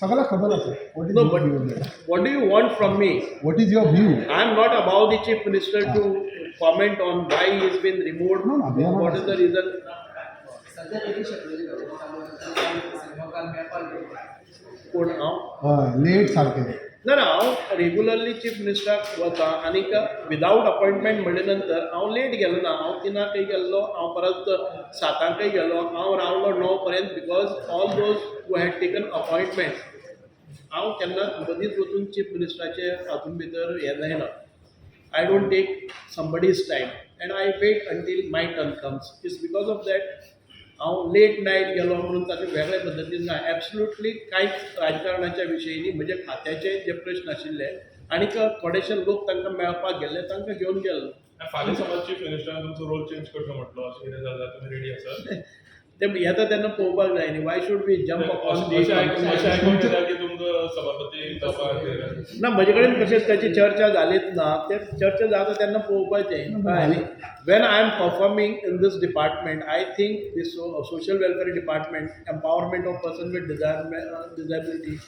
सगळं खबर असेल. No, but what do you want from me? What is your view? I am not about the chief minister to comment on why he has been removed. No, no, they are not What is the reason? कोण हांव late सारखे ना ना हांव regularly chief मिनिस्टराक वता आनी without appointment म्हणले नंतर हांव लेट गेलो ना. हांव 3:00 गेल्लो, हांव परत 7:00 गेलो, हांव रावलो 9 पर्यंत because all those who had taken appointment. हांव केन्ना मदींच वचून चीफ मिनिस्टराचे हातून भितर हें जायना. I don't take somebody's time and I wait until my turn comes. It's because of that हांव लेट नायट गेलो म्हणून ताचे वेगळे पद्दतीन ना. एब्सोल्युटली कांयच राजकारणाच्या विशयी म्हजे खात्याचे जे प्रश्न आशिल्ले आनी थोडेशे लोक तांकां मेळपाक गेल्ले तांकां घेवन गेल्लो. फाल्यां समज चीफ मिनिस्टरान तुमचो रोल चेंज करचो म्हटलो अशें कितें जाल्यार तुमी रेडी आसात? ते येता तेन्ना पळोवपाक जाय न्ही. Y should be jump on अशें आयकूंक येता की तुमकां सभापती जावपाक ना. म्हजे कडेन कशें ताची चर्चा जालीच ना. ते चर्चा जाता तेन्ना पळोवपाचें कळ्ळें न्ही. When I am performing in this department I think this social welfare department, empowerment of person with disability,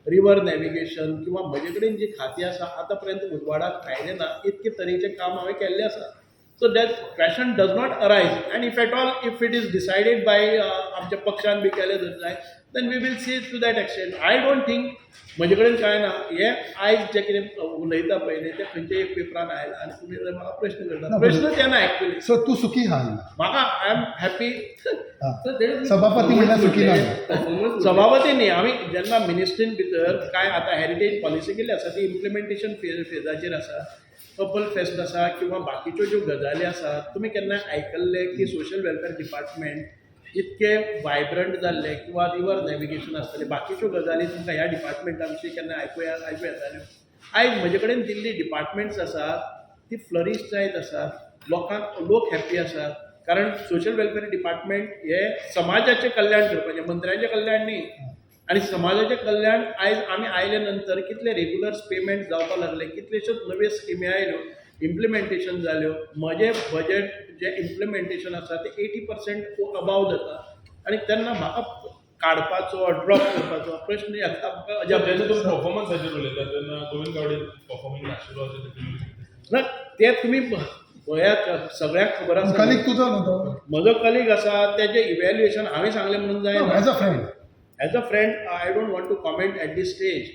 river navigation किंवा म्हजे कडेन जी खातीं आसा आतां पर्यंत उजवाडाक आयलें ना इतके तरेचें काम हांवें केल्लें आसा. So that question does not arise, and if at all, if it is decided by आमच्या पक्षान बी केलें जाय, then we will see it to that extent. I don't think म्हजे कडेन कांय ना. हे आयज जे कितें उलयता पळय न्ही तें खंयच्या एक पेपरान आयलां आनी तुमी जर म्हाका प्रश्न करता. प्रश्न ते ना एक्चुअली. सो तू सुखी हा म्हाका आय एम हॅपी. सभापती म्हणल्यार सुखी ना. सभापती न्ही. आमी जेन्ना मिनिस्ट्रीन भितर कांय आतां हेरिटेज पॉलिसी केल्ली आसा ती इम्प्लिमेंटेशन फेजाचेर आसा. कपल फेस्ट आसा किंवा बाकीच्यो ज्यो गजाली आसात. तुमी केन्ना आयकल्ले की सोशल वेलफेअर डिपार्टमेंट इतके वायब्रंट जाल्ले किंवा रिवर नॅविगेशन आसतले बाकीच्यो गजाली तुमकां ह्या डिपार्टमेंटा विशीं केन्ना आयकूं येताल्यो? आयज म्हजे कडेन दिल्ली डिपार्टमेंट्स आसात ती फ्लरीश जायत आसात. लोक हॅप्पी आसात. कारण सोशल वेलफेअर डिपार्टमेंट हे समाजाचें कल्याण करपाचें, मंत्र्याचें कल्याण न्ही. आनी समाजाचें कल्याण आयज आमी आयले नंतर कितले रेगुलर पेमेंट जावपाक लागले, कितल्योश्योच नव्यो स्किमी आयल्यो, इम्प्लिमेंटेशन जाल्यो. म्हजें बजेट जें इम्प्लिमेंटेशन आसा तें 80% अबाव जाता. आनी तेन्ना म्हाका काडपाचो ड्रॉप करपाचो प्रश्न येता. जेन्ना तुमी परफॉर्मन्साचेर उलयता तेन्ना गोविंद गावडे परफॉर्मिंग नाशिल्लो अशें तुमी ना. ते तुमी पळयात, सगळ्याक खबर आसा. कलीग तुजो न्हू तो? म्हजो कलीग आसा तेजें इवॅल्युएशन हांवें सांगलें म्हणून जायना. As a friend As a friend, I don't want to comment at this stage.